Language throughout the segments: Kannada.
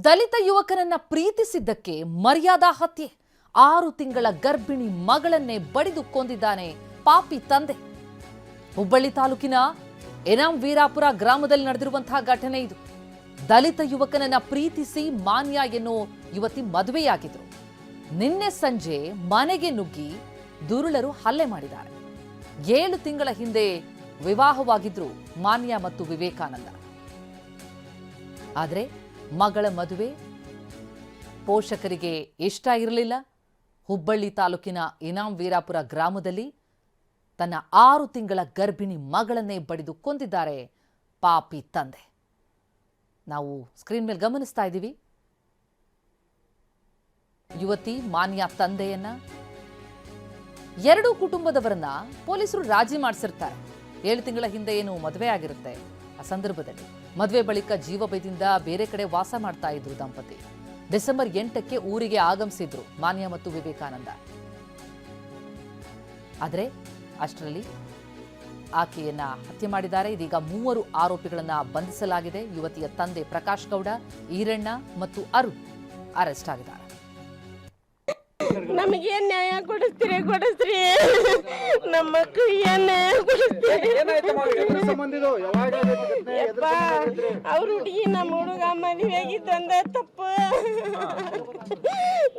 ದಲಿತ ಯುವಕನನ್ನ ಪ್ರೀತಿಸಿದ್ದಕ್ಕೆ ಮರ್ಯಾದಾ ಹತ್ಯೆ. 6 ತಿಂಗಳ ಗರ್ಭಿಣಿ ಮಗಳನ್ನೇ ಬಡಿದು ಕೊಂದಿದ್ದಾನೆ ಪಾಪಿ ತಂದೆ. ಹುಬ್ಬಳ್ಳಿ ತಾಲೂಕಿನ ಎನಾಂ ವೀರಾಪುರ ಗ್ರಾಮದಲ್ಲಿ ನಡೆದಿರುವಂತಹ ಘಟನೆ ಇದು. ದಲಿತ ಯುವಕನನ್ನ ಪ್ರೀತಿಸಿ ಮಾನ್ಯ ಎನ್ನುವ ಯುವತಿ ಮದುವೆಯಾಗಿದ್ರು. ನಿನ್ನೆ ಸಂಜೆ ಮನೆಗೆ ನುಗ್ಗಿ ದುರುಳರು ಹಲ್ಲೆ ಮಾಡಿದ್ದಾರೆ. 7 ತಿಂಗಳ ಹಿಂದೆ ವಿವಾಹವಾಗಿದ್ರು ಮಾನ್ಯ ಮತ್ತು ವಿವೇಕಾನಂದ. ಆದರೆ ಮಗಳ ಮದುವೆ ಪೋಷಕರಿಗೆ ಇಷ್ಟ ಇರಲಿಲ್ಲ. ಹುಬ್ಬಳ್ಳಿ ತಾಲೂಕಿನ ಎನಾಂ ವೀರಾಪುರ ಗ್ರಾಮದಲ್ಲಿ ತನ್ನ 6 ತಿಂಗಳ ಗರ್ಭಿಣಿ ಮಗಳನ್ನೇ ಬಡಿದು ಕೊಂದಿದ್ದಾರೆ ಪಾಪಿ ತಂದೆ. ನಾವು ಸ್ಕ್ರೀನ್ ಮೇಲೆ ಗಮನಿಸ್ತಾ ಇದ್ದೀವಿ. ಯುವತಿ ಮಾನ್ಯ ತಂದೆಯನ್ನ, 2 ಕುಟುಂಬದವರನ್ನ ಪೊಲೀಸರು ರಾಜಿ ಮಾಡಿಸಿರ್ತಾರೆ. 7 ತಿಂಗಳ ಹಿಂದೆ ಏನು ಮದುವೆ ಆಗಿರುತ್ತೆ. ಆ ಸಂದರ್ಭದಲ್ಲಿ ಮದುವೆ ಬಳಿಕ ಜೀವಭಯದಿಂದ ಬೇರೆ ಕಡೆ ವಾಸ ಮಾಡ್ತಾ ಇದ್ರು ದಂಪತಿ. ಡಿಸೆಂಬರ್ 8ಕ್ಕೆ ಊರಿಗೆ ಆಗಮಿಸಿದ್ರು ಮಾನ್ಯ ಮತ್ತು ವಿವೇಕಾನಂದ. ಆದರೆ ಅಷ್ಟರಲ್ಲಿ ಆಕೆಯನ್ನ ಹತ್ಯೆ ಮಾಡಿದ್ದಾರೆ. ಇದೀಗ 3 ಆರೋಪಿಗಳನ್ನ ಬಂಧಿಸಲಾಗಿದೆ. ಯುವತಿಯ ತಂದೆ ಪ್ರಕಾಶ್ ಗೌಡ, ಈರಣ್ಣ ಮತ್ತು ಅರುಣ್ ಅರೆಸ್ಟ್ ಆಗಿದ್ದಾರೆ. ನಮಗೆ ನ್ಯಾಯ ಕೊಡಿಸ್ತೀರಿ ನಮ್ಮ ಮಕ್ಕಳಿಗೆ ನ್ಯಾಯ ಕೊಡಿಸ್ತೀರಿ. ಅವ್ರ ಹುಡುಗಿ ನಮ್ಮ ಹುಡುಗ ಮದುವೆ ಆಗಿದ್ದಂದ ತಪ್ಪು.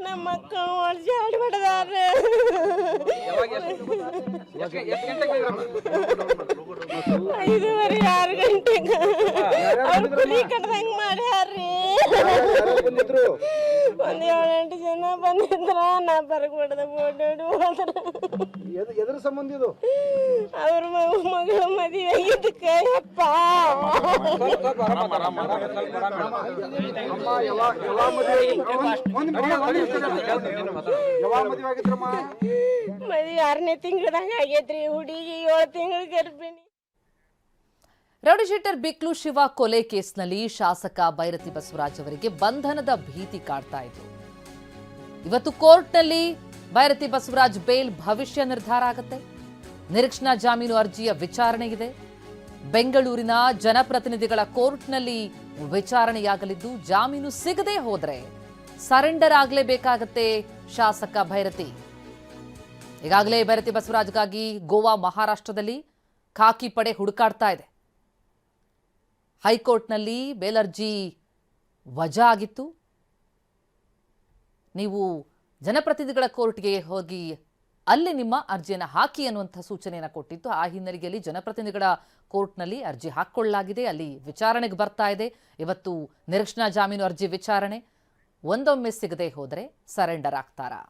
ನಮ್ಮ ಮಕ್ಕಳು ಒಳಜಿ ಆಡ್ಬಿಡದಾರ. 5:30 6 ಗಂಟೆಗೆ ಅವ್ರು ಕುಲಿ ಕಟ್ದಂಗ್ ಮಾಡ್ಯಾರ್ರಿ. ಒಂದ್ 7-8 ಜನ ಬಂದಿದ್ರ. ನಾ ಬರ್ಕೊಡ್ದ ಓಡಾಡು ಎದ್ರ ಸಂಬಂಧ ಇದು? ಅವ್ರ ಮಗಳ ಮದುವೆ ಆಗಿದ್ದಕ್ಕೆ ಅಪ್ಪ ಮದುವೆ 6ನೇ ತಿಂಗಳದಾಗ ಆಗೈತ್ರಿ. ಹುಡುಗಿ 7 ತಿಂಗಳ ಗರ್ಭಿಣಿ. ರೌಡಿಶೀಟರ್ ಬಿಕ್ಲು ಶಿವ ಕೊಲೆ ಕೇಸ್ನಲ್ಲಿ ಶಾಸಕ ಬೈರತಿ ಬಸವರಾಜ್ ಅವರಿಗೆ ಬಂಧನದ ಭೀತಿ ಕಾಡ್ತಾ ಇತ್ತು. ಇವತ್ತು ಕೋರ್ಟ್ನಲ್ಲಿ ಬೈರತಿ ಬಸವರಾಜ್ ಬೇಲ್ ಭವಿಷ್ಯ ನಿರ್ಧಾರ ಆಗುತ್ತೆ. ನಿರೀಕ್ಷಣಾ ಜಾಮೀನು ಅರ್ಜಿಯ ವಿಚಾರಣೆ ಇದೆ. ಬೆಂಗಳೂರಿನ ಜನಪ್ರತಿನಿಧಿಗಳ ಕೋರ್ಟ್ನಲ್ಲಿ ವಿಚಾರಣೆಯಾಗಲಿದ್ದು, ಜಾಮೀನು ಸಿಗದೆ ಹೋದ್ರೆ ಸರೆಂಡರ್ ಆಗಲೇಬೇಕಾಗತ್ತೆ ಶಾಸಕ ಬೈರತಿ. ಈಗಾಗಲೇ ಬೈರತಿ ಬಸವರಾಜ್ಗಾಗಿ ಗೋವಾ, ಮಹಾರಾಷ್ಟ್ರದಲ್ಲಿ ಖಾಕಿ ಪಡೆ ಹುಡುಕಾಡ್ತಾ ಇದೆ. ಹೈಕೋರ್ಟ್ನಲ್ಲಿ ಬೇಲ್ ಅರ್ಜಿ ವಜಾ ಆಗಿತ್ತು. ನೀವು ಜನಪ್ರತಿನಿಧಿಗಳ ಕೋರ್ಟ್ಗೆ ಹೋಗಿ ಅಲ್ಲಿ ನಿಮ್ಮ ಅರ್ಜಿಯನ್ನು ಹಾಕಿ ಅನ್ನುವಂಥ ಸೂಚನೆಯನ್ನು ಕೊಟ್ಟಿತ್ತು. ಆ ಹಿನ್ನೆಲೆಯಲ್ಲಿ ಜನಪ್ರತಿನಿಧಿಗಳ ಕೋರ್ಟ್ನಲ್ಲಿ ಅರ್ಜಿ ಹಾಕ್ಕೊಳ್ಳಲಾಗಿದೆ. ಅಲ್ಲಿ ವಿಚಾರಣೆಗೆ ಬರ್ತಾ ಇದೆ. ಇವತ್ತು ನಿರೀಕ್ಷಣಾ ಜಾಮೀನು ಅರ್ಜಿ ವಿಚಾರಣೆ. ಒಂದೊಮ್ಮೆ ಸಿಗದೆ ಹೋದರೆ ಸರೆಂಡರ್ ಆಗ್ತಾರಾ?